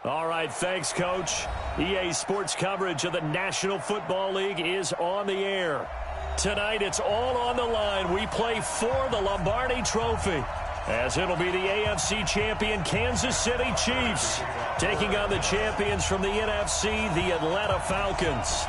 All right, thanks, Coach. EA Sports coverage of the National Football League is on the air. Tonight, it's all on the line. We play for the Lombardi Trophy, as it'll be the AFC champion Kansas City Chiefs taking on the champions from the NFC, the Atlanta Falcons.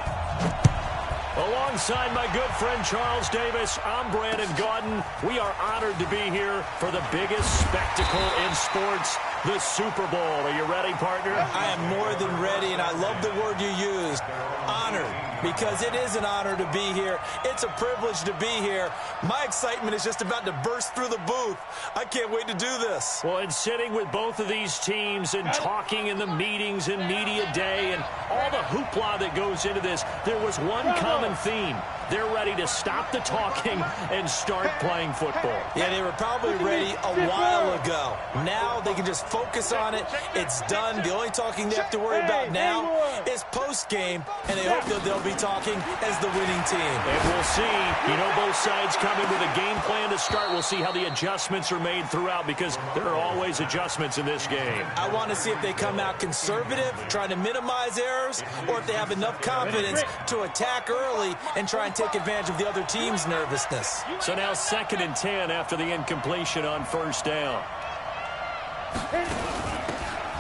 Alongside my good friend Charles Davis, I'm Brandon Gaudin. We are honored to be here for the biggest spectacle in sports, the Super Bowl. Are you ready, partner? I am more than ready, and I love the word you used, honored, because it is an honor to be here. It's a privilege to be here. My excitement is just about to burst through the booth. I can't wait to do this. Well, and sitting with both of these teams and talking in the meetings and media day and all the hoopla that goes into this, there was one common theme. They're ready to stop the talking and start playing football. Yeah, they were probably ready a while ago. Now they can just focus on it. It's done. The only talking they have to worry about now is post-game, and they hope that they'll be talking as the winning team. And we'll see. You know, both sides come in with a game plan to start. We'll see how the adjustments are made throughout, because there are always adjustments in this game. I want to see if they come out conservative, trying to minimize errors, or if they have enough confidence to attack early and try and take advantage of the other team's nervousness. So now 2nd and 10 after the incompletion on first down.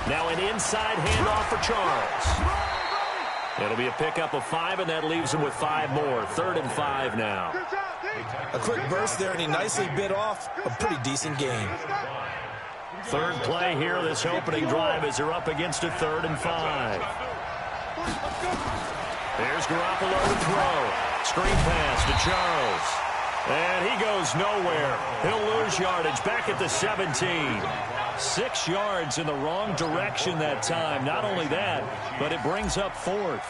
Now an inside handoff for Charles. It'll be a pickup of 5, and that leaves him with 5 more. 3rd and 5 now. A quick burst there, and he nicely bit off a pretty decent gain. Third play here, this opening drive, as they're up against a 3rd and 5. There's Garoppolo to throw. Screen pass to Charles. And he goes nowhere. He'll lose yardage back at the 17. 6 yards in the wrong direction that time. Not only that, but it brings up 4th.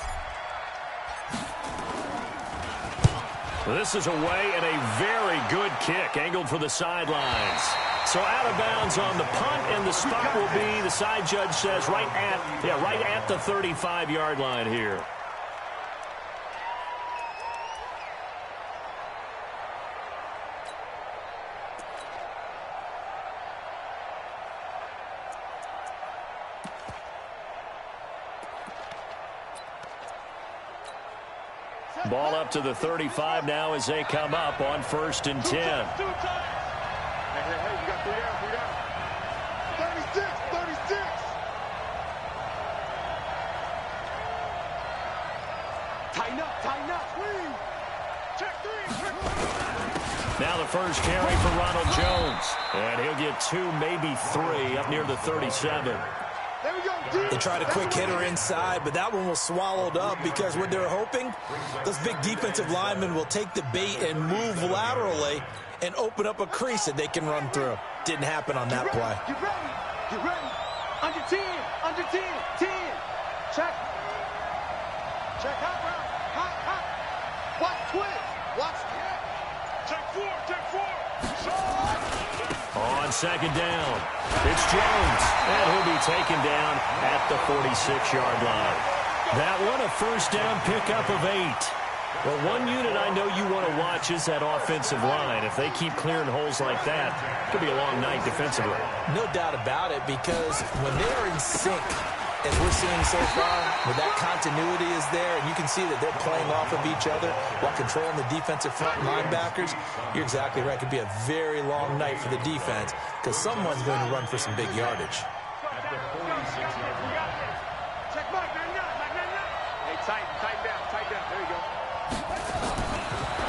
This is away, and a very good kick angled for the sidelines. So out of bounds on the punt, and the spot will be, the side judge says, right at the 35-yard line here. Ball up to the 35 now as they come up on 1st and 10. Hey, you got 3 down, 36. Tighten up. Check 3. Now the first carry for Ronald Jones. And he'll get 2, maybe 3, up near the 37. They tried a quick hitter inside, but that one was swallowed up because what they're hoping, those big defensive linemen will take the bait and move laterally and open up a crease that they can run through. Didn't happen on that play. Get ready. Under 10. 10. Check. Hot. Watch twist. Watch. Check 4. Shot. On 2nd down, it's Jones, and he'll be taken down at the 46-yard line. That one, a first down pickup of 8. Well, one unit I know you want to watch is that offensive line. If they keep clearing holes like that, it could be a long night defensively. No doubt about it, because when they're in sync, as we're seeing so far, where that continuity is there, and you can see that they're playing off of each other while controlling the defensive front linebackers, you're exactly right. It could be a very long night for the defense because someone's going to run for some big yardage. Tighten down. There you go.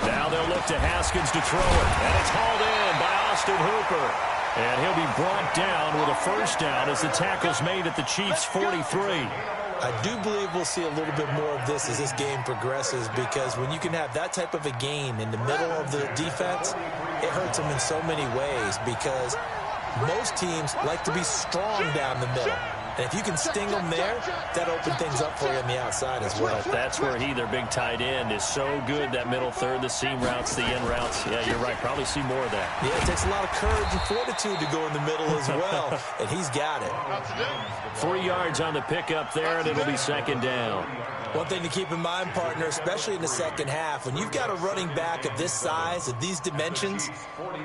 Now they'll look to Haskins to throw it, and it's hauled in by Austin Hooper. And he'll be brought down with a first down as the tackle's made at the Chiefs' 43. I do believe we'll see a little bit more of this as this game progresses, because when you can have that type of a gain in the middle of the defense, it hurts them in so many ways, because most teams like to be strong down the middle. And if you can sting them there, that opens things up for you on the outside as well. That's where their big tight end, is so good, that middle third, the seam routes, the in routes. Yeah, you're right. Probably see more of that. Yeah, it takes a lot of courage and fortitude to go in the middle as well, and he's got it. 3 yards on the pickup there, and it'll be 2nd down. One thing to keep in mind, partner, especially in the second half, when you've got a running back of this size, of these dimensions,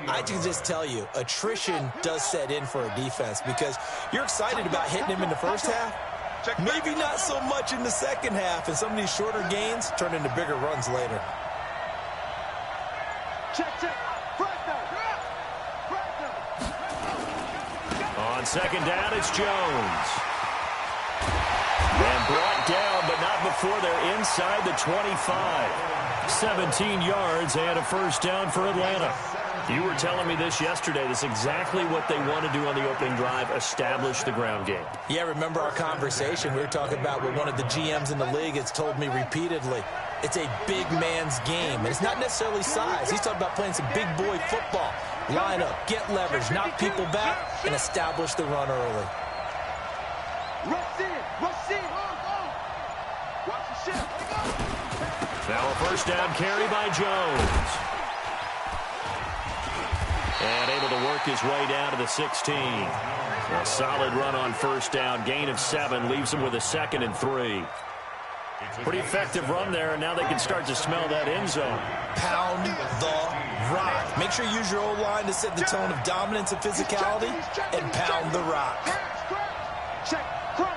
I can just tell you, attrition does set in for a defense, because you're excited about hitting him in the first half, Maybe not so much in the second half, and some of these shorter gains turn into bigger runs later. Check. On second down, it's Jones. And brought down, but not before they're inside the 25. 17 yards and a first down for Atlanta. You were telling me this yesterday. This is exactly what they want to do on the opening drive, establish the ground game. Yeah, remember our conversation? We were talking about what one of the GMs in the league has told me repeatedly. It's a big man's game, and it's not necessarily size. He's talking about playing some big boy football. Line up, get leverage, knock people back, and establish the run early. Rush in. Watch the ship. Now a first down carry by Jones. And able to work his way down to the 16. A solid run on first down. Gain of 7 leaves him with a 2nd and 3. Pretty effective run there, and now they can start to smell that end zone. Pound the rock. Make sure you use your O-line to set the tone of dominance and physicality, and pound the rock. Check. Crunch.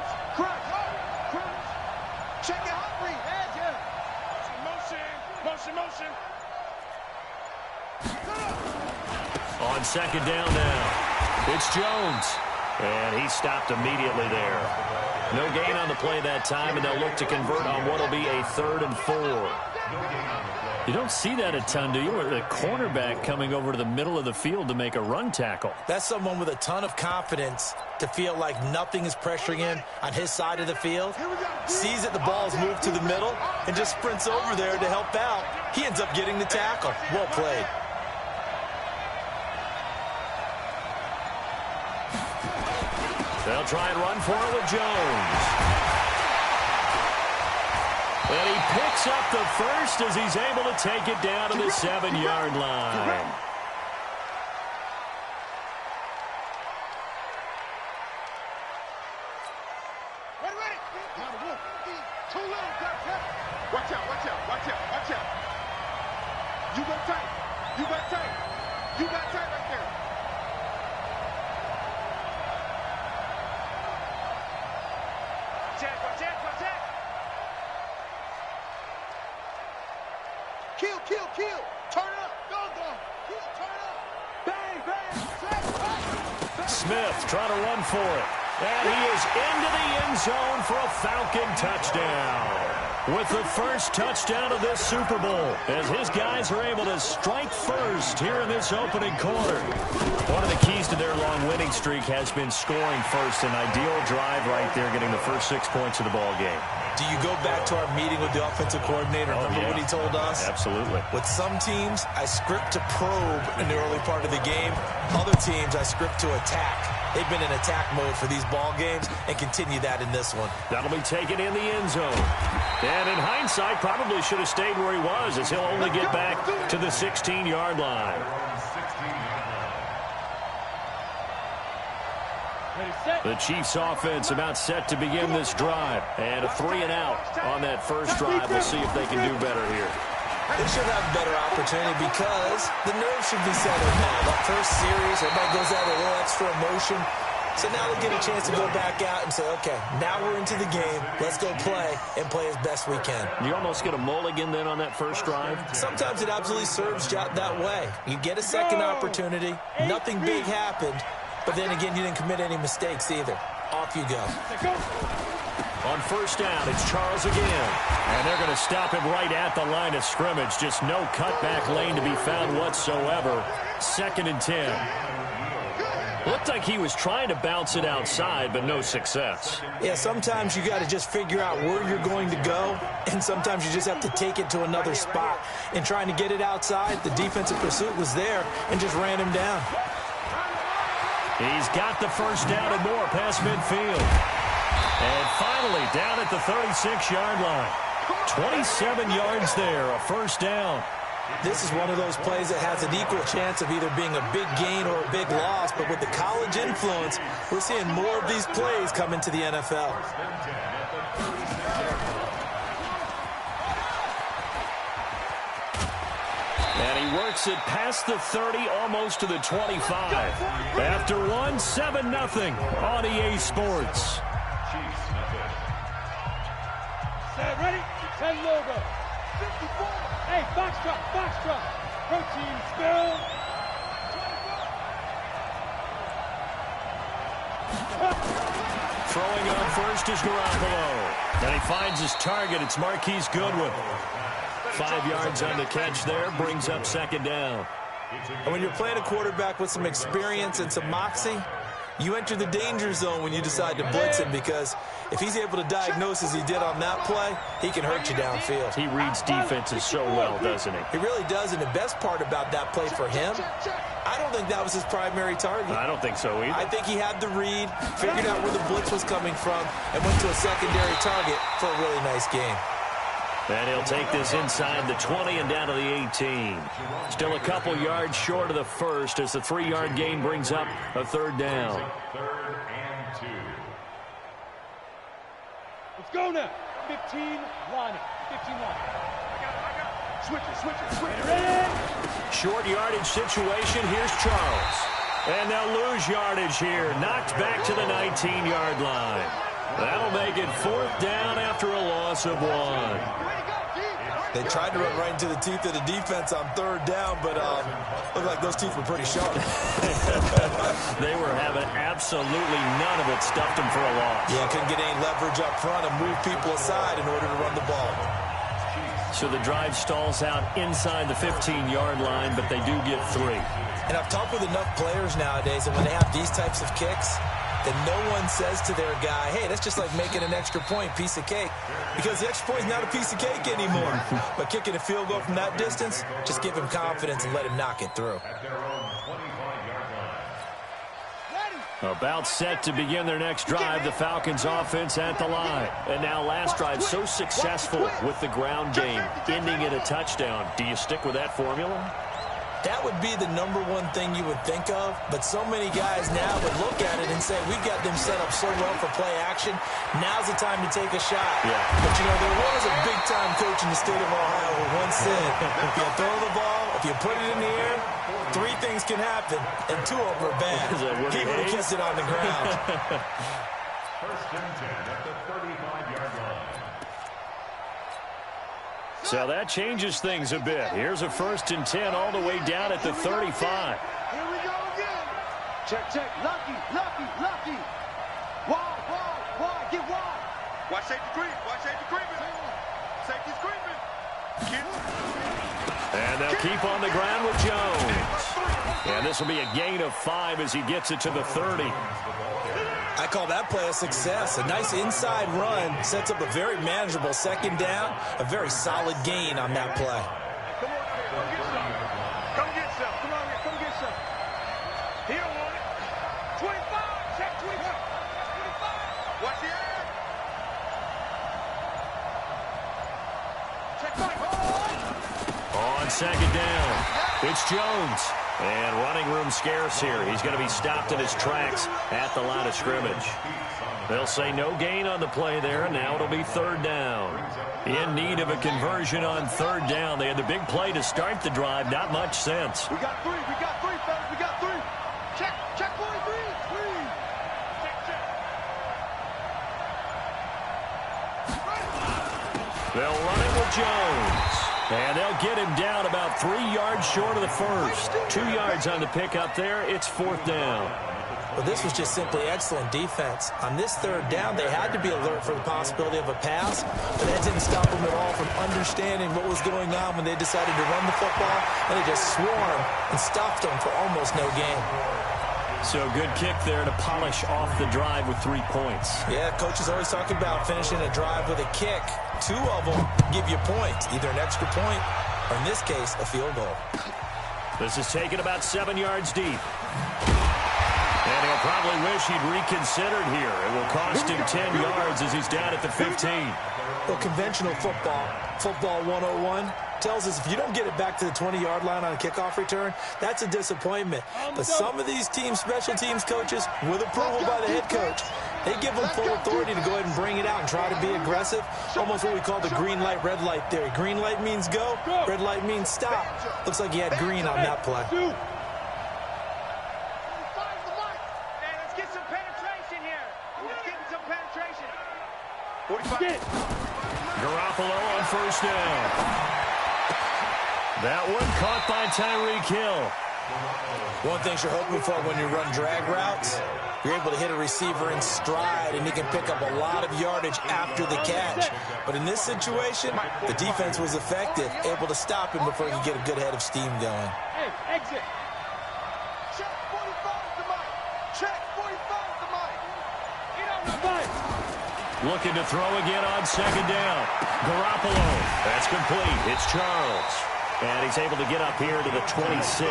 Check it out, Reed. Motion. On second down now, it's Jones. And he stopped immediately there. No gain on the play that time, and they'll look to convert on what will be a 3rd and 4. You don't see that a ton, do you? Or the cornerback coming over to the middle of the field to make a run tackle. That's someone with a ton of confidence to feel like nothing is pressuring him on his side of the field. Sees that the ball's moved to the middle and just sprints over there to help out. He ends up getting the tackle. Well played. They'll try and run for it with Jones. And he picks up the first as he's able to take it down to the 7-yard line. Ready. Too low, Watch out. You got tight right there. Kill. Turn up. Go. Kill, turn up. Bang. Smith trying to run for it. And he is into the end zone for a Falcon touchdown. With the first touchdown of this Super Bowl, as his guys are able to strike first here in this opening quarter. One of the keys to their long winning streak has been scoring first. An ideal drive right there, getting the first 6 points of the ball game. Do you go back to our meeting with the offensive coordinator? Remember what he told us? Absolutely. With some teams, I script to probe in the early part of the game. Other teams, I script to attack. They've been in attack mode for these ball games and continue that in this one. That'll be taken in the end zone. And in hindsight, probably should have stayed where he was, as he'll only get back to the 16-yard line. The Chiefs offense about set to begin this drive. And a 3 and out on that first drive. We'll see if they can do better here. They should have a better opportunity because the nerves should be settled now. That first series, everybody goes out with a little extra emotion. So now they get a chance to go back out and say, okay, now we're into the game. Let's go play and play as best we can. You almost get a mulligan then on that first drive? Sometimes it absolutely serves you out that way. You get a second opportunity. Nothing big happened. But then again, you didn't commit any mistakes either. Off you go. On first down, it's Charles again. And they're going to stop him right at the line of scrimmage. Just no cutback lane to be found whatsoever. 2nd and 10. Looked like he was trying to bounce it outside, but no success. Yeah, sometimes you got to just figure out where you're going to go, and sometimes you just have to take it to another spot. And trying to get it outside, the defensive pursuit was there and just ran him down. He's got the first down and more past midfield. And finally, down at the 36-yard line. 27 yards there, a first down. This is one of those plays that has an equal chance of either being a big gain or a big loss. But with the college influence, we're seeing more of these plays come into the NFL. And he works it past the 30, almost to the 25. After one, 7-0 on EA Sports. 10 logo. 54. Hey, box truck. Protein spill. 24. Throwing on first is Garoppolo. And he finds his target. It's Marquise Goodwin. 5 yards on the catch there. Brings up second down. And when you're playing a quarterback with some experience and some moxie, you enter the danger zone when you decide to blitz him, because if he's able to diagnose as he did on that play, he can hurt you downfield. He reads defenses so well, doesn't he? He really does, and the best part about that play for him, I don't think that was his primary target. I don't think so either. I think he had the read, figured out where the blitz was coming from, and went to a secondary target for a really nice game. And he'll take this inside the 20 and down to the 18. Still a couple yards short of the first as the 3-yard gain brings up a third down. Let's go now. 15 line. Switch it. Ready? Short yardage situation. Here's Charles. And they'll lose yardage here. Knocked back to the 19-yard line. That'll make it 4th down after a loss of 1. They tried to run right into the teeth of the defense on 3rd down, but looked like those teeth were pretty sharp. They were having absolutely none of it. Stuffed them for a loss. Yeah, couldn't get any leverage up front and move people aside in order to run the ball. So the drive stalls out inside the 15-yard line, but they do get 3. And I've talked with enough players nowadays that when they have these types of kicks, that no one says to their guy, hey, that's just like making an extra point, piece of cake. Because the extra point is not a piece of cake anymore. But kicking a field goal from that distance, just give him confidence and let him knock it through. About set to begin their next drive, the Falcons offense at the line. And now last drive so successful with the ground game, ending in a touchdown. Do you stick with that formula? That would be the number one thing you would think of, but so many guys now would look at it and say, we've got them set up so well for play action, now's the time to take a shot. Yeah. But, you know, there was a big-time coach in the state of Ohio who once said, if you throw the ball, if you put it in the air, 3 things can happen, and 2 of them are bad. He would have kept it on the ground. First and 10 at the 35-yard line. So that changes things a bit. Here's a 1st and 10 all the way down at the 35. Here we go again. Check. Lucky. Wide. Get wide. Watch safety creeping. Safety's creeping. And they'll keep on the ground with Jones. And this will be a gain of 5 as he gets it to the 30. I call that play a success. A nice inside run sets up a very manageable 2nd down, a very solid gain on that play. Come get some. He don't want it. 25. Check 25. Watch the air. Check 5. On 2nd down, it's Jones. And running room scarce here. He's going to be stopped in his tracks at the line of scrimmage. They'll say no gain on the play there, and now it'll be 3rd down. In need of a conversion on 3rd down. They had the big play to start the drive. Not much sense. We got 3, fellas. We got 3. Check 43. They'll run it with Jones. And they'll get him down about 3 yards short of the first. 2 yards on the pickup there. It's 4th down. Well, this was just simply excellent defense. On this 3rd down, they had to be alert for the possibility of a pass, but that didn't stop them at all from understanding what was going on when they decided to run the football, and they just swarmed and stopped them for almost no gain. So good kick there to polish off the drive with 3 points. Yeah, coaches always talk about finishing a drive with a kick. 2 of them give you points, either an extra point or, in this case, a field goal. This is taken about 7 yards deep. And he'll probably wish he'd reconsidered here. It will cost him 10 yards as he's down at the 15. Well, conventional football 101, tells us if you don't get it back to the 20-yard line on a kickoff return, that's a disappointment. But some of these teams, special teams coaches, with approval by the head coach, they give them full authority to go ahead and bring it out and try to be aggressive. Almost what we call the green light, red light theory. Green light means go, red light means stop. Looks like he had green on that play. Let's get some penetration here. Let's get some penetration. 45. Garoppolo on first down. That one caught by Tyreek Hill. One thing you're hoping for when you run drag routes, you're able to hit a receiver in stride, and he can pick up a lot of yardage after the catch. But in this situation, the defense was effective, able to stop him before he could get a good head of steam going. Hey, exit. Check 45 to Mike. Check 45 to Mike. Get on the bike. Looking to throw again on second down. Garoppolo. That's complete. It's Charles. And he's able to get up here to the 26.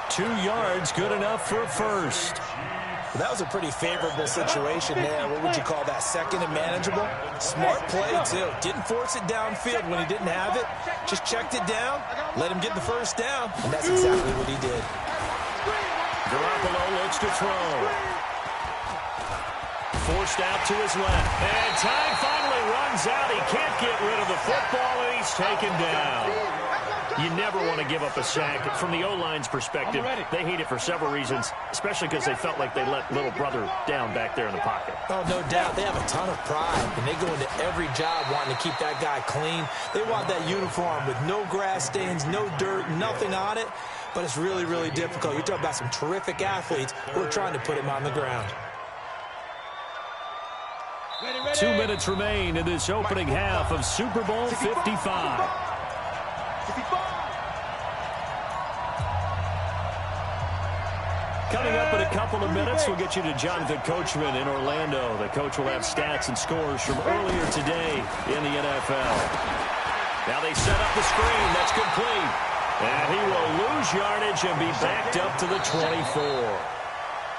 2 yards, good enough for a first. Well, that was a pretty favorable situation there. What would you call that? Second and manageable? Smart play, too. Didn't force it downfield when he didn't have it. Just checked it down, let him get the first down, and that's exactly what he did. Garoppolo looks to throw. Forced out to his left. And time finally runs out. He can't get rid of the football, and he's taken down. You never want to give up a sack. From the O-line's perspective, they hate it for several reasons, especially because they felt like they let little brother down back there in the pocket. Oh, no doubt. They have a ton of pride, and they go into every job wanting to keep that guy clean. They want that uniform with no grass stains, no dirt, nothing on it. But it's really, really difficult. You're talking about some terrific athletes who are trying to put him on the ground. 2 minutes remain in this opening half of Super Bowl 55. Coming up in a couple of minutes, we'll get you to Jonathan Coachman in Orlando. The coach will have stats and scores from earlier today in the NFL. Now they set up the screen. That's complete. And he will lose yardage and be backed up to the 24.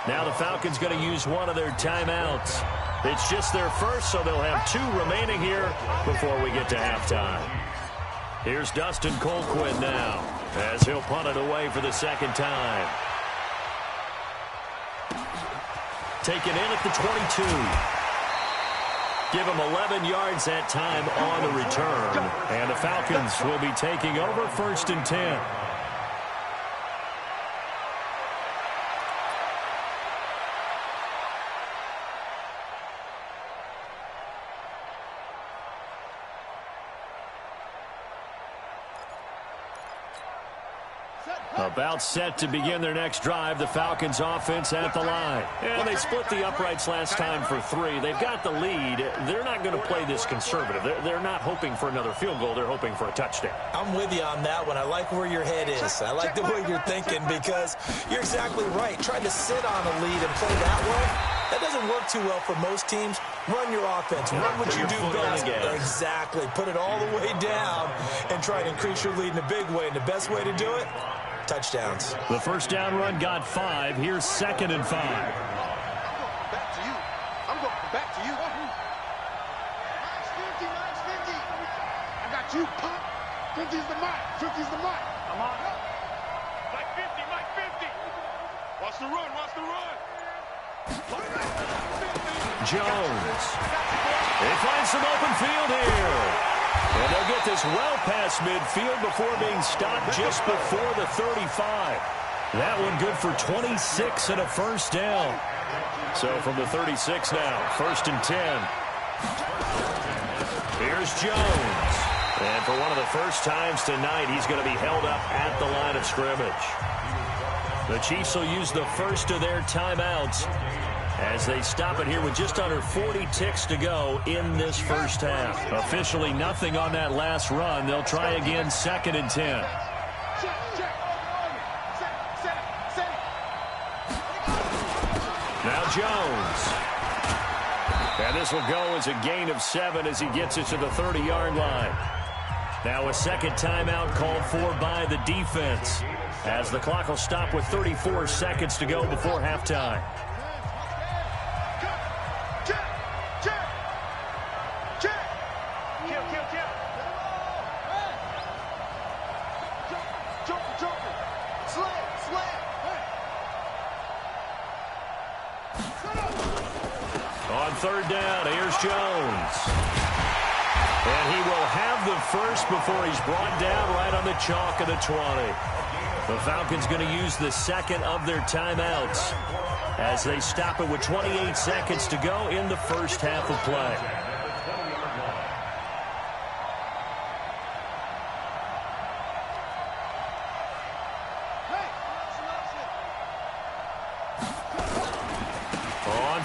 Now the Falcons going to use one of their timeouts. It's just their first, so they'll have 2 remaining here before we get to halftime. Here's Dustin Colquitt now as he'll punt it away for the second time. Taken in at the 22. Give him 11 yards that time on the return. And the Falcons will be taking over 1st and 10. About set to begin their next drive, the Falcons offense at the line. And they split the uprights last time for 3. They've got the lead. They're not going to play this conservative. They're not hoping for another field goal. They're hoping for a touchdown. I'm with you on that one. I like where your head is. I like the way you're thinking because you're exactly right. Trying to sit on a lead and play that way, that doesn't work too well for most teams. Run your offense. Run what you do best. Exactly. Put it all the way down and try to increase your lead in a big way. And the best way to do it, touchdowns. The first down run got 5. Here's 2nd and 5. Back to you. I'm going back to you. Nice 50, nice 50. I got you, pop. 50's the mark. 50's the mark. I'm on. Mike 50, Mike 50. Watch the run, watch the run. Jones. They find some open field here. And they'll get this well past midfield before being stopped just before the 35. That one good for 26 and a first down. So from the 36 now, 1st and 10. Here's Jones. And for one of the first times tonight, he's going to be held up at the line of scrimmage. The Chiefs will use the first of their timeouts as they stop it here with just under 40 ticks to go in this first half. Officially nothing on that last run. They'll try again 2nd and 10. Now Jones. And this will go as a gain of 7 as he gets it to the 30-yard line. Now a second timeout called for by the defense as the clock will stop with 34 seconds to go before halftime. On 3rd down, here's Jones. And he will have the first before he's brought down right on the chalk of the 20. The Falcons going to use the second of their timeouts as they stop it with 28 seconds to go in the first half of play.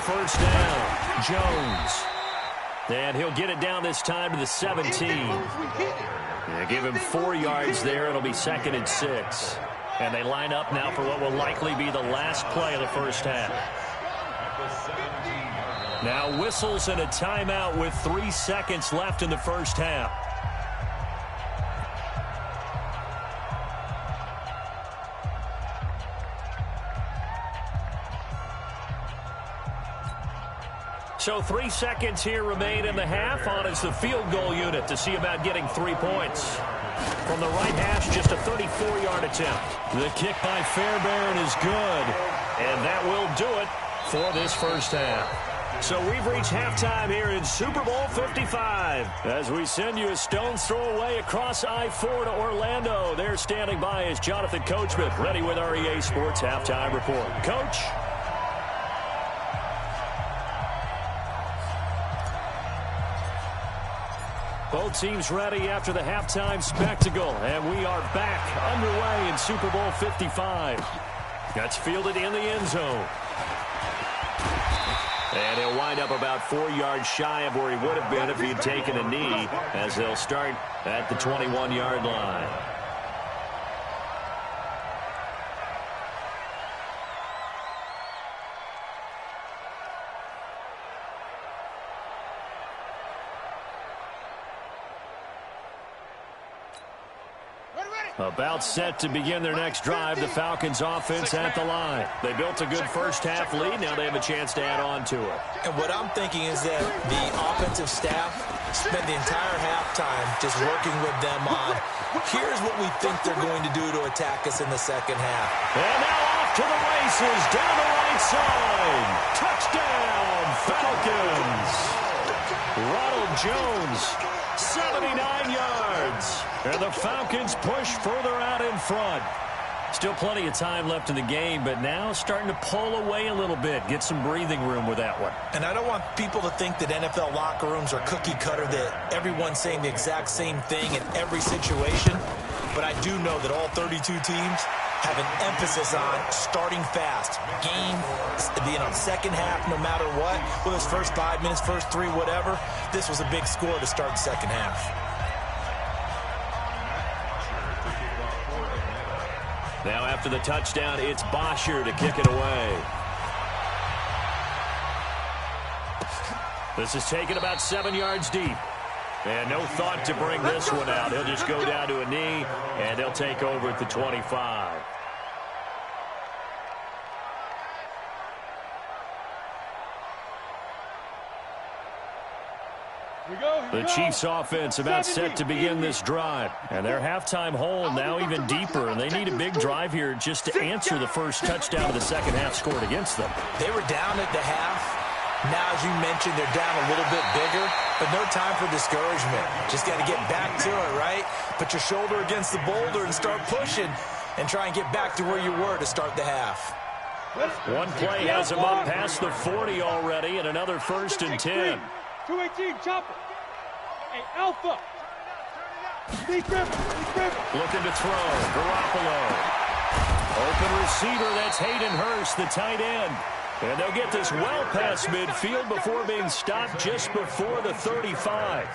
first down. Jones. And he'll get it down this time to the 17. Yeah, give him 4 yards there. It'll be 2nd and 6. And they line up now for what will likely be the last play of the first half. Now whistles and a timeout with 3 seconds left in the first half. So 3 seconds here remain in the half. On is the field goal unit to see about getting 3 points. From the right hash, just a 34-yard attempt. The kick by Fairbairn is good. And that will do it for this first half. So we've reached halftime here in Super Bowl 55. As we send you a stone's throw away across I-4 to Orlando. There standing by is Jonathan Coachman, ready with our EA Sports Halftime Report. Coach? Both teams ready after the halftime spectacle, and we are back underway in Super Bowl 55. That's fielded in the end zone. And he'll wind up about 4 yards shy of where he would have been if he had taken a knee, as they'll start at the 21-yard line. About set to begin their next drive, the Falcons offense at the line. They built a good first half lead. Now they have a chance to add on to it. And what I'm thinking is that the offensive staff spent the entire halftime just working with them on, here's what we think they're going to do to attack us in the second half. And now off to the races, down the right side. Touchdown, Falcons. Ronald Jones, 79 yards. And the Falcons push further out in front. Still plenty of time left in the game, but now starting to pull away a little bit. Get some breathing room with that one. And I don't want people to think that NFL locker rooms are cookie cutter, that everyone's saying the exact same thing in every situation. But I do know that all 32 teams have an emphasis on starting fast. Game, second half, no matter what. Whether it's first 5 minutes, first 3, whatever. This was a big score to start the second half. Now after the touchdown, it's Bosher to kick it away. This is taken about 7 yards deep. And no thought to bring this one out. He'll just go down to a knee, and they'll take over at the 25. The Chiefs offense about set to begin this drive. And their halftime hole now even deeper. And they need a big drive here just to answer the first touchdown of the second half scored against them. They were down at the half. Now, as you mentioned, they're down a little bit bigger. But no time for discouragement. Just got to get back to it, right? Put your shoulder against the boulder and start pushing. And try and get back to where you were to start the half. One play has him up past the 40 already. And another 1st and 10. 218, chopper. Hey, Alpha. Looking to throw. Garoppolo. Open receiver. That's Hayden Hurst, the tight end. And they'll get this well past midfield before being stopped just before the 35.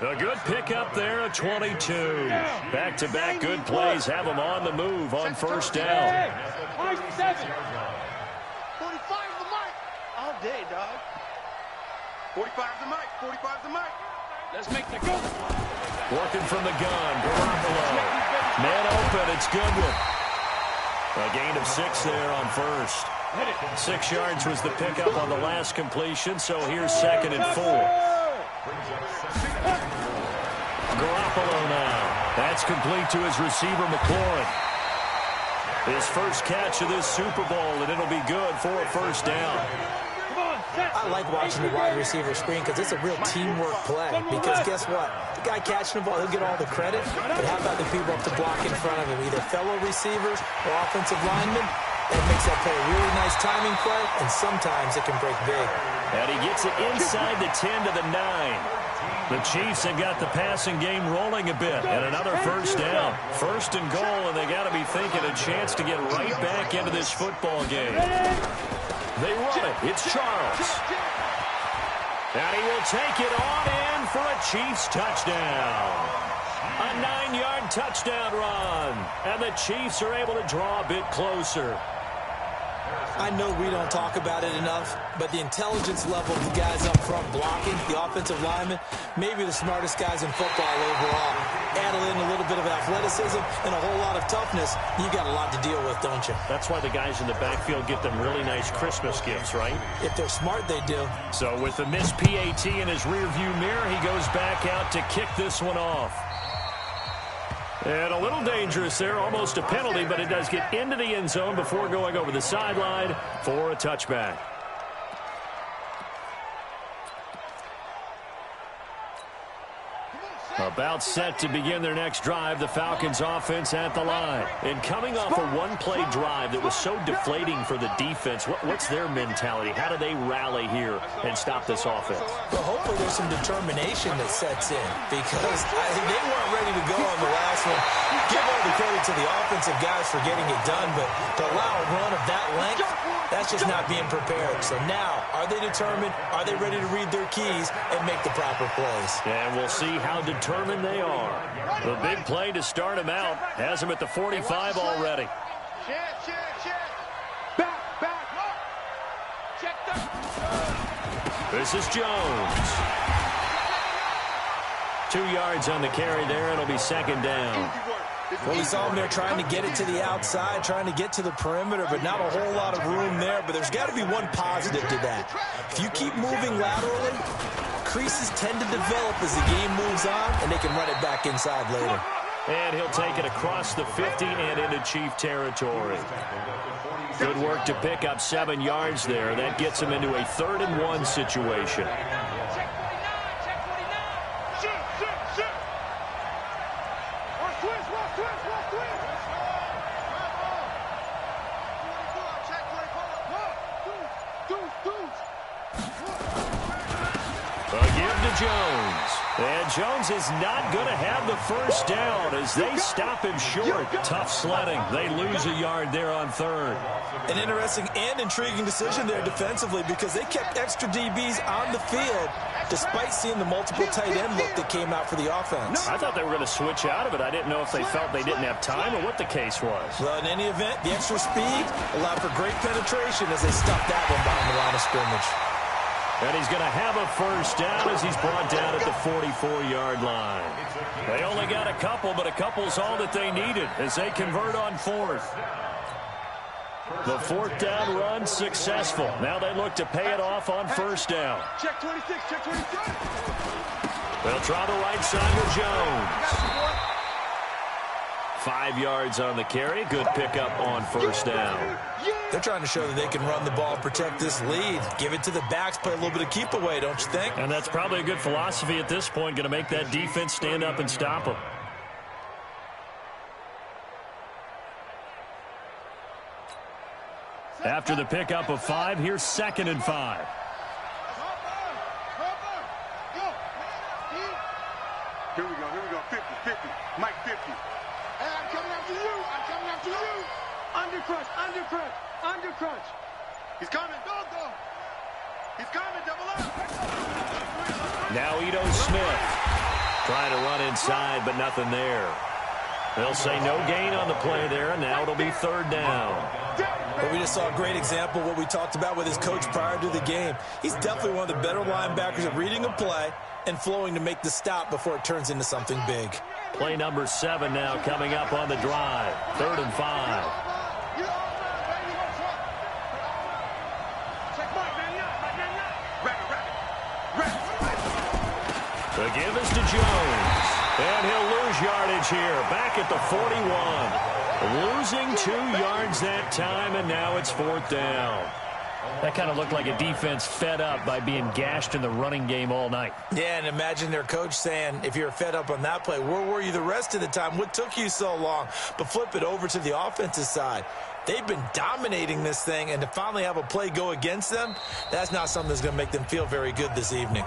A good pickup there at 22. Back-to-back good plays have them on the move on first down. 7. 45 the mic. All day, dog. 45 the mic. 45 the mic. Let's make the go. Working from the gun. Garoppolo. Man open. It's Goodwin. A gain of 6 there on first. 6 yards was the pickup on the last completion, so here's 2nd and 4. Garoppolo now. That's complete to his receiver, McLaurin. His first catch of this Super Bowl, and it'll be good for a first down. I like watching the wide receiver screen because it's a real teamwork play. Because guess what? The guy catching the ball, he'll get all the credit. But how about the people up to block in front of him? Either fellow receivers or offensive linemen. It makes that play a really nice timing play, and sometimes it can break big. And he gets it inside the 10 to the 9. The Chiefs have got the passing game rolling a bit, and another first down. First and goal, and they got to be thinking a chance to get right back into this football game. They run it. It's Charles. And he will take it on in for a Chiefs touchdown. A 9-yard touchdown run. And the Chiefs are able to draw a bit closer. I know we don't talk about it enough, but the intelligence level of the guys up front blocking, the offensive linemen, maybe the smartest guys in football overall. Add in a little bit of athleticism and a whole lot of toughness, you got a lot to deal with, don't you? That's why the guys in the backfield get them really nice Christmas gifts, right? If they're smart, they do. So with the missed PAT in his rearview mirror, he goes back out to kick this one off. And a little dangerous there, almost a penalty, but it does get into the end zone before going over the sideline for a touchback. About set to begin their next drive, the Falcons offense at the line. And coming off a one-play drive that was so deflating for the defense, what's their mentality? How do they rally here and stop this offense? Well, hopefully there's some determination that sets in, because they weren't ready to go on the last one. Give all the credit to the offensive guys for getting it done, but to allow a run of that length, that's just not being prepared. So now, are they determined? Are they ready to read their keys and make the proper plays? And we'll see how determined they are. The big play to start him out has him at the 45 already. This is Jones. 2 yards on the carry there. It'll be second down. Well, we saw him there trying to get it to the outside, trying to get to the perimeter, but not a whole lot of room there. But there's got to be one positive to that. If you keep moving laterally, creases tend to develop as the game moves on, and they can run it back inside later. And he'll take it across the 50 and into Chief territory. Good work to pick up 7 yards there. That gets him into a 3rd and 1 situation. Jones. And Jones is not going to have the first down as they stop him short. Tough sledding. They lose a yard there on 3rd. An interesting and intriguing decision there defensively, because they kept extra DBs on the field despite seeing the multiple tight end look that came out for the offense. I thought they were going to switch out of it. I didn't know if they felt they didn't have time or what the case was. Well, in any event, the extra speed allowed for great penetration as they stuffed that one behind the line of scrimmage. And he's going to have a first down as he's brought down at the 44-yard line. They only got a couple, but a couple's all that they needed as they convert on 4th. The 4th down run successful. Now they look to pay it off on first down. Check 26, check 26. They'll try the right side with Jones. 5 yards on the carry. Good pickup on first down. They're trying to show that they can run the ball, protect this lead. Give it to the backs, play a little bit of keep away, don't you think? And that's probably a good philosophy at this point, going to make that defense stand up and stop them. After the pickup of 5, here's 2nd and 5. Here we go, 50, Mike 50. Hey, I'm coming after you, Under crunch. He's coming, go. He's coming, double up. Now Ito Smith trying to run inside, but nothing there. They'll say no gain on the play there, and now it'll be 3rd down. But we just saw a great example of what we talked about with his coach prior to the game. He's definitely one of the better linebackers at reading a play and flowing to make the stop before it turns into something big. Play number 7 now coming up on the drive. 3rd and 5. The give is to Jones. And he'll lose yardage here. Back at the 41. Losing 2 yards that time, and now it's 4th down. That kind of looked like a defense fed up by being gashed in the running game all night. Yeah, and imagine their coach saying, if you're fed up on that play, where were you the rest of the time? What took you so long? But flip it over to the offensive side. They've been dominating this thing, and to finally have a play go against them, that's not something that's going to make them feel very good this evening.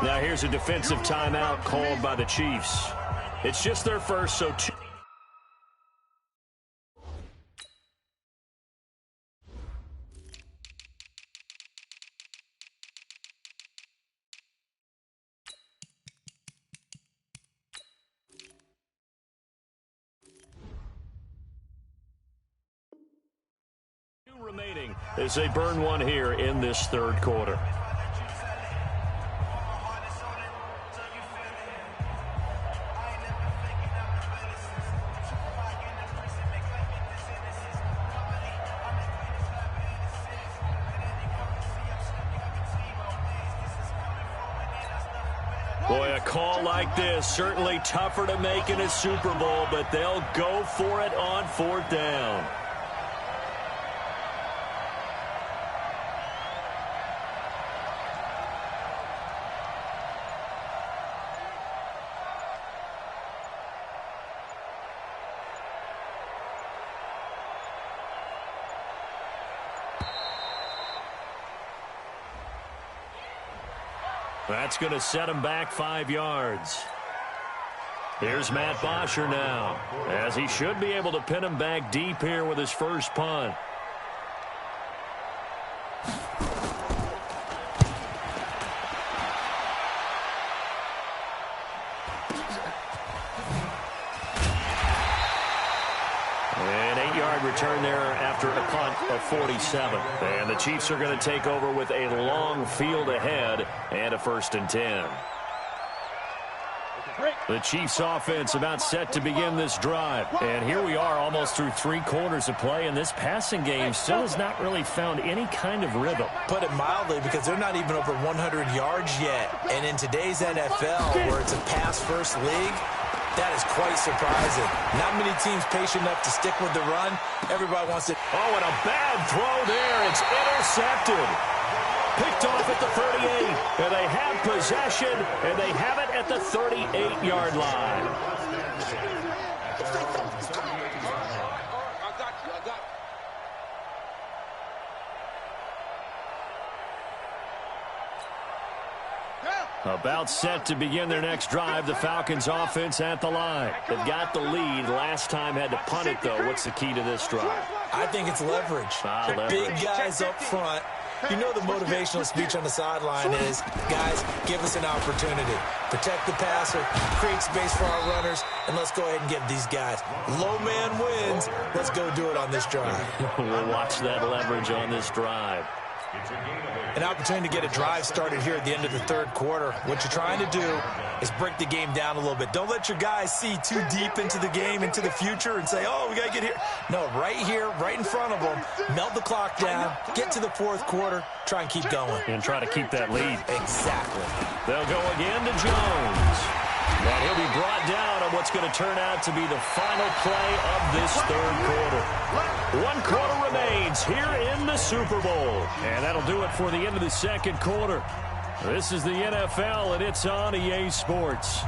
Now here's a defensive timeout called by the Chiefs. It's just their first, so two. Remaining as they burn one here in this third quarter. Boy, a call like this, certainly tougher to make in a Super Bowl, but they'll go for it on fourth down. That's going to set him back 5 yards. Here's Matt Bosher now, as he should be able to pin him back deep here with his first punt. Return there after a punt of 47. And the Chiefs are going to take over with a long field ahead and a 1st and 10. The Chiefs offense about set to begin this drive. And here we are almost through 3 quarters of play, and this passing game still has not really found any kind of rhythm. Put it mildly, because they're not even over 100 yards yet. And in today's NFL, where it's a pass-first league, that is quite surprising. Not many teams patient enough to stick with the run. Everybody wants it. Oh, and a bad throw there. It's intercepted. Picked off at the 38. And they have possession, and they have it at the 38-yard line. About set to begin their next drive, the Falcons offense at the line. They've got the lead. Last time had to punt it, though. What's the key to this drive? I think it's leverage. Leverage. Big guys up front. You know the motivational speech on the sideline is, guys, give us an opportunity. Protect the passer, create space for our runners, and let's go ahead and give these guys. Low man wins. Let's go do it on this drive. We'll watch that leverage on this drive. An opportunity to get a drive started here at the end of the third quarter. What you're trying to do is break the game down a little bit. Don't let your guys see too deep into the game, into the future, and say, oh, we got to get here. No, right here, right in front of them, melt the clock down, get to the fourth quarter, try and keep going. And try to keep that lead. Exactly. They'll go again to Jones. And he'll be brought down on what's going to turn out to be the final play of this third quarter. 1 quarter remains here in the Super Bowl. And that'll do it for the end of the second quarter. This is the NFL, and it's on EA Sports.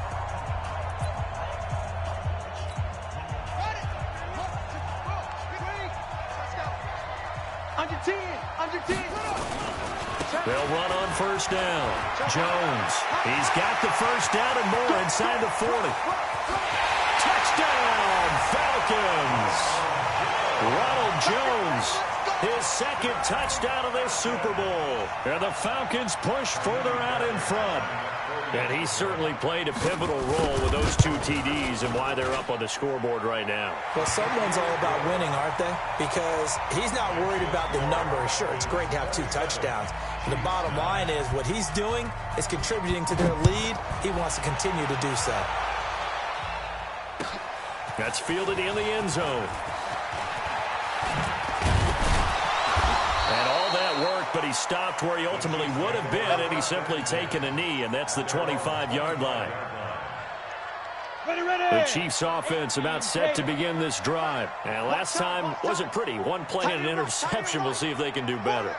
They'll run on first down. Jones, he's got the first down and more inside the 40. Touchdown, Falcons. Ronald Jones, his second touchdown of this Super Bowl. And the Falcons push further out in front. And he certainly played a pivotal role with those 2 TDs and why they're up on the scoreboard right now. Well, someone's all about winning, aren't they? Because he's not worried about the number. Sure, it's great to have 2 touchdowns. But the bottom line is what he's doing is contributing to their lead. He wants to continue to do so. That's fielded in the end zone. And all that work, but he stopped where he ultimately would have been, and he's simply taken a knee, and that's the 25-yard line. The Chiefs offense about set to begin this drive. And last time wasn't pretty. 1 play and an interception. We'll see if they can do better.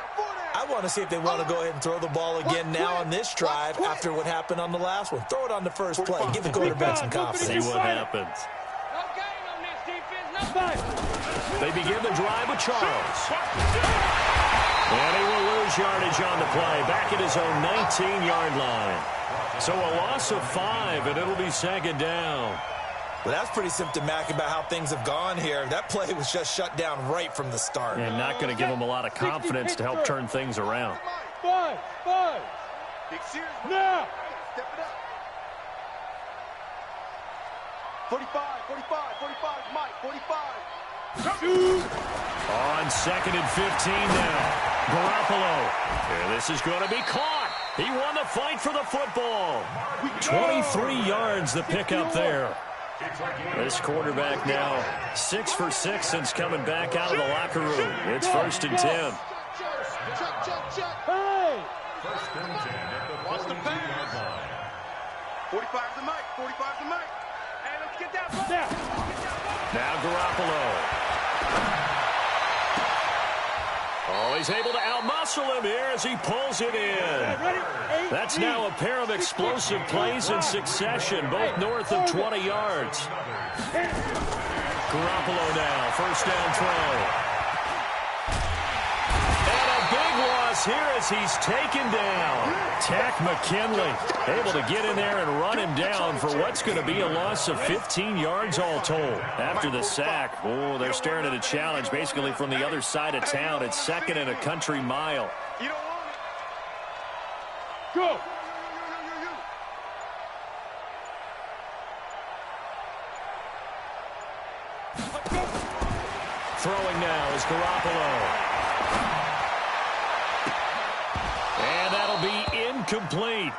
I want to see if they want to go ahead and throw the ball again now on this drive after what happened on the last one. Throw it on the first play. Give the quarterback some confidence. See what happens. No gain on this defense. No fight. They begin the drive with Charles. And he will lose yardage on the play. Back at his own 19-yard line. So a loss of 5, and it'll be second down. Well, that's pretty symptomatic about how things have gone here. That play was just shut down right from the start. And not going to give them a lot of confidence to help turn things around. 5. Now. Step it up. 45, Mike, 45. On 2nd and 15 now. Garoppolo. And this is going to be caught. He won the fight for the football. 23 yards the pickup there. This quarterback now 6 for 6 since coming back out of the locker room. It's 1st and 10. Hey. First and 10 at the 42-yard line. 45's the Mike, 45's the Mike. Hey, let's get that ball. Now. Now Garoppolo. Oh, he's able to outmuscle him here as he pulls it in. That's now a pair of explosive plays in succession, both north of 20 yards. Garoppolo now, first down throw. And a big loss here as he's taken down. Tack McKinley able to get in there and run him down for what's going to be a loss of 15 yards all told. After the sack, oh, they're staring at a challenge basically from the other side of town. It's 2nd and a country mile. You don't want it. Go. Throwing now is Garoppolo. And that'll be incomplete.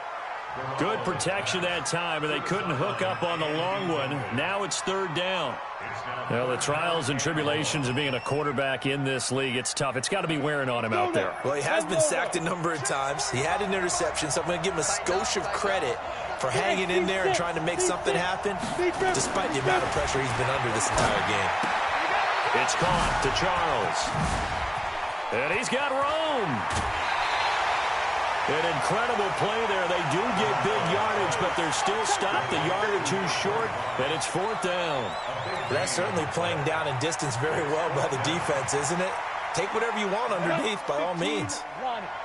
Good protection that time, and they couldn't hook up on the long one. Now it's 3rd down. Well, the trials and tribulations of being a quarterback in this league, it's tough. It's got to be wearing on him out there. Well, he has been sacked a number of times. He had an interception, so I'm going to give him a skosh of credit for hanging in there and trying to make something happen, despite the amount of pressure he's been under this entire game. It's caught to Charles. And he's got room. An incredible play there. They do get big yardage, but they're still stopped a yard or two short, and it's 4th down. That's certainly playing down in distance very well by the defense, isn't it? Take whatever you want underneath, by all means.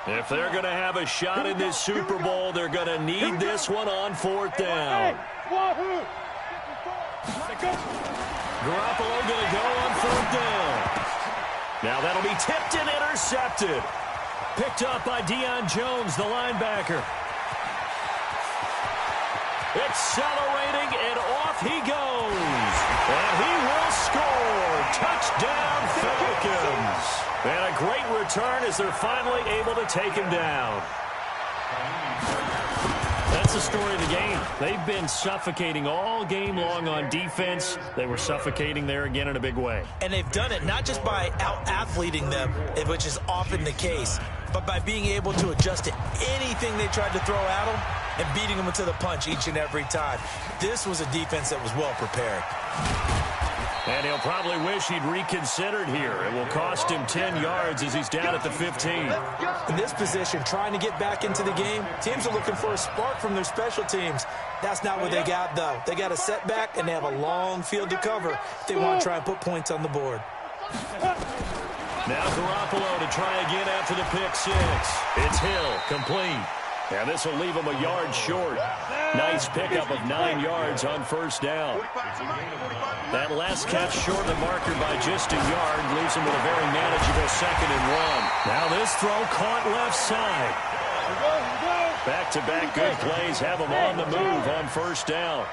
If they're going to have a shot in this Super Bowl, they're going to need this one on 4th down. Garoppolo going to go on 4th down. Now that'll be tipped and intercepted. Picked up by Deion Jones, the linebacker. Accelerating, and off he goes. And he will score. Touchdown, Falcons. And a great return as they're finally able to take him down. That's the story of the game. They've been suffocating all game long on defense. They were suffocating there again in a big way. And they've done it not just by out-athleting them, which is often the case, but by being able to adjust to anything they tried to throw at them and beating them to the punch each and every time. This was a defense that was well prepared. And he'll probably wish he'd reconsidered here. It will cost him 10 yards as he's down at the 15. In this position, trying to get back into the game, teams are looking for a spark from their special teams. That's not what they got, though. They got a setback, and they have a long field to cover if they want to try and put points on the board. Now Garoppolo to try again after the pick six. It's Hill, complete. And this will leave him a yard short. Nice pickup of 9 yards on 1st down. That last catch short of the marker by just a yard leaves him with a very manageable 2nd and 1. Now this throw caught left side. Back-to-back good plays have him on the move on 1st down.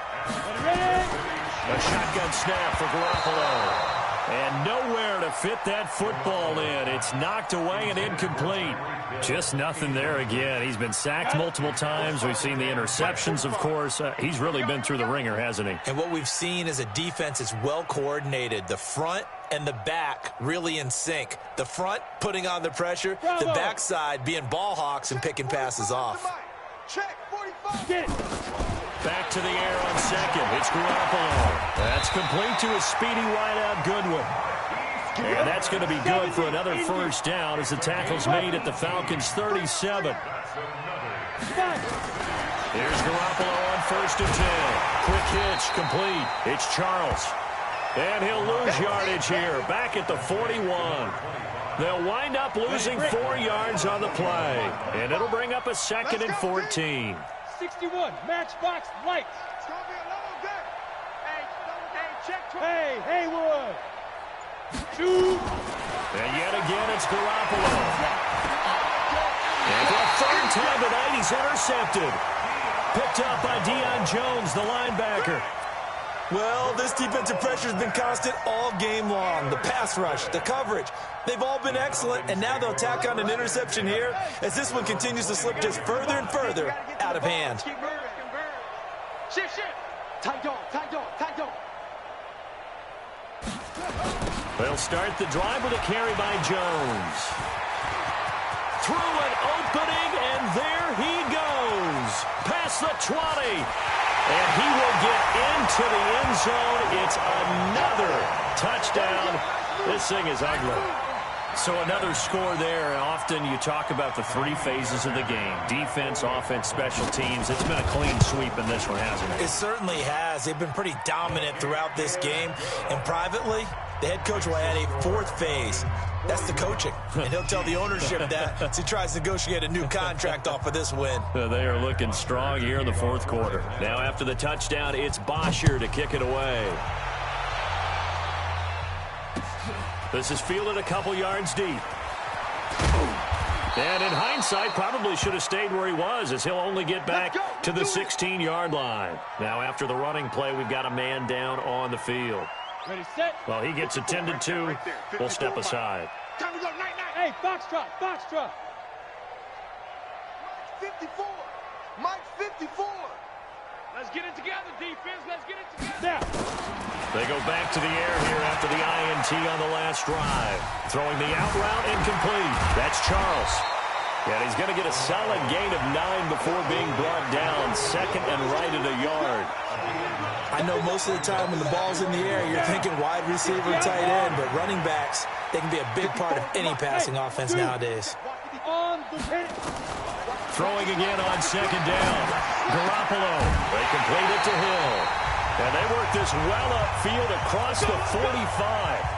A shotgun snap for Garoppolo. And nowhere to fit that football in. It's knocked away and incomplete. Just nothing there again. He's been sacked multiple times. We've seen the interceptions, of course. He's really been through the ringer, hasn't he? And what we've seen is a defense that's well coordinated. The front and the back really in sync. The front putting on the pressure. The backside being ball hawks and picking passes off. Check, 45. Back to the air on 2nd. It's Garoppolo. That's complete to a speedy wideout Goodwin. And that's going to be good for another first down as the tackle's made at the Falcons' 37. Here's Garoppolo on 1st and 10. Quick hitch, complete. It's Charles. And he'll lose yardage here, back at the 41. They'll wind up losing 4 yards on the play. And it'll bring up a 2nd and 14. 61, matchbox lights. It's going to be a long day. Hey, check. Hey, Haywood. Shoot. And yet again, it's Garoppolo. And for a 3rd time tonight, he's intercepted. Picked up by Deion Jones, the linebacker. Well, this defensive pressure has been constant all game long. The pass rush, the coverage, they've all been excellent, and now they'll tack on an interception here as this one continues to slip just further and further out of hand. Shift. Tight dog. They'll start the drive with a carry by Jones. Through an opening, and there he goes. Past the 20. And he will get into the end zone. It's another touchdown. This thing is ugly. So another score there. And often you talk about the 3 phases of the game. Defense, offense, special teams. It's been a clean sweep in this one, hasn't it? It certainly has. They've been pretty dominant throughout this game. And privately, the head coach will add a 4th phase. That's the coaching. And he'll tell the ownership that as he tries to negotiate a new contract off of this win. They are looking strong here in the 4th quarter. Now after the touchdown, it's Bosher to kick it away. This is fielded a couple yards deep. And in hindsight, probably should have stayed where he was, as he'll only get back to the 16-yard line. Now after the running play, we've got a man down on the field. Ready, set. Well, he gets attended to. We'll step aside. Time to go, night. Hey, foxtrot. 54. Mike 54. Let's get it together, defense. Let's get it together. Now. They go back to the air here after the INT on the last drive. Throwing the out route incomplete. That's Charles. And he's going to get a solid gain of 9 before being brought down. 2nd and right at a yard. I know most of the time when the ball's in the air, you're thinking wide receiver, tight end, but running backs, they can be a big part of any passing offense nowadays. On the pin. Throwing again on 2nd down. Garoppolo. They complete it to Hill. And they work this well upfield across the 45.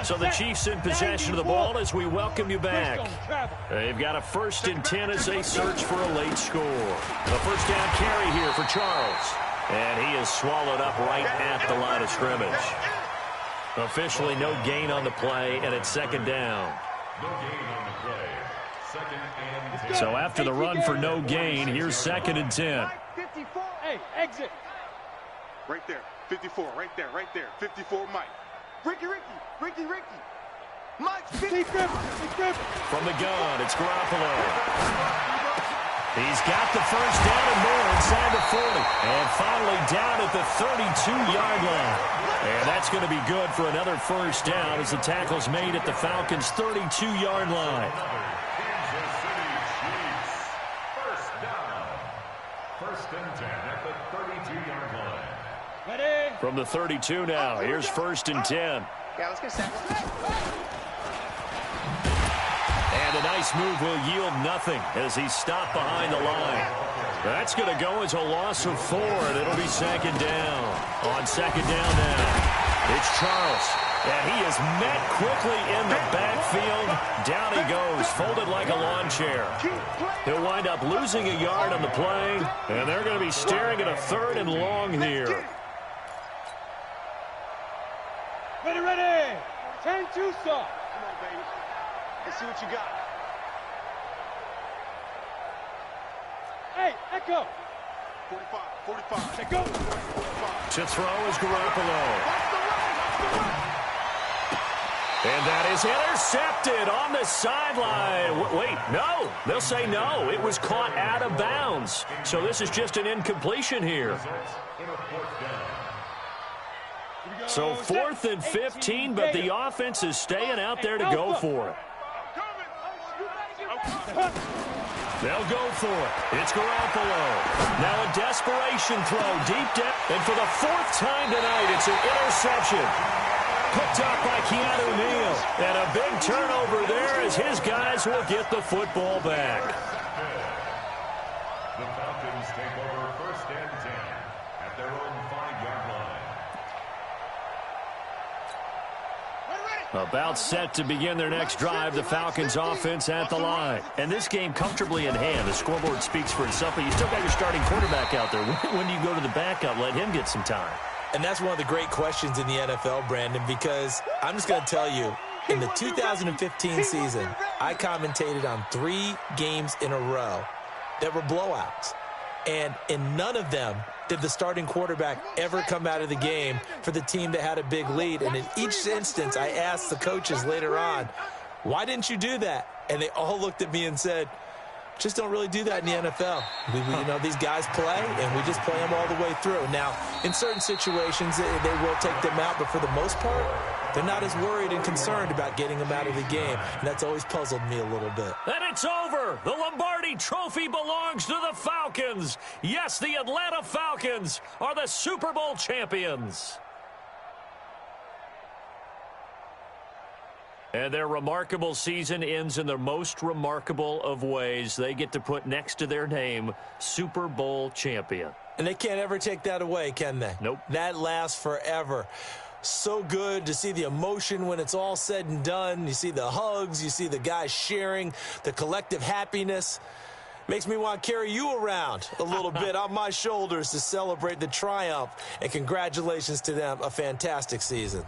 So the Chiefs in possession of the ball as we welcome you back. They've got a 1st and 10 as they search for a late score. The 1st down carry here for Charles. And he is swallowed up right at the line of scrimmage. Officially no gain on the play, and it's 2nd down. No gain on the play. 2nd and 10. So after the run for no gain, here's 2nd and 10. 54. Hey, exit. Right there. 54. Right there. 54, Mike. Ricky. Mike 54. From the gun, it's Garoppolo. He's got the 1st down and more inside the 40. And finally down at the 32-yard line. And that's going to be good for another 1st down as the tackle's made at the Falcons' 32-yard line. Kansas City Chiefs. 1st down. 1st and 10 at the 32-yard line. Ready. From the 32 now, here's 1st and 10. Yeah, let's get set. And a nice move will yield nothing as he's stopped behind the line. That's going to go as a loss of 4, and it'll be 2nd down. On 2nd down now, it's Charles. And he is met quickly in the backfield. Down he goes, folded like a lawn chair. He'll wind up losing a yard on the play, and they're going to be staring at a 3rd and long here. Ready. 10-2 stop. Come on, baby. Let's see what you got. Hey, echo. 45. Let go. To throw is Garoppolo. And that is intercepted on the sideline. Wait, no. They'll say no. It was caught out of bounds. So this is just an incompletion here. So 4th and 15, but the offense is staying out there to go for it. They'll go for it. It's Garoppolo. Now a desperation throw deep down. And for the 4th time tonight, it's an interception. Picked up by Keanu Neal. And a big turnover there as his guys will get the football back. The Falcons take over 1st and 10 at their own 5-yard line. About set to begin their next drive, the Falcons offense at the line. And this game comfortably in hand. The scoreboard speaks for itself, but you still got your starting quarterback out there. When do you go to the backup, let him get some time? And that's one of the great questions in the NFL, Brandon, because I'm just going to tell you, in the 2015 season, I commentated on 3 games in a row that were blowouts. And in none of them did the starting quarterback ever come out of the game for the team that had a big lead. And in each instance, I asked the coaches later on, why didn't you do that? And they all looked at me and said, just don't really do that in the NFL. You know, these guys play, and we just play them all the way through. Now, in certain situations, they will take them out, but for the most part, they're not as worried and concerned about getting them out of the game, and that's always puzzled me a little bit. And it's over. The Lombardi Trophy belongs to the Falcons. Yes, the Atlanta Falcons are the Super Bowl champions. And their remarkable season ends in the most remarkable of ways. They get to put next to their name, Super Bowl champion. And they can't ever take that away, can they? Nope. That lasts forever. So good to see the emotion when it's all said and done. You see the hugs. You see the guys sharing, the collective happiness. Makes me want to carry you around a little bit on my shoulders to celebrate the triumph. And congratulations to them. A fantastic season.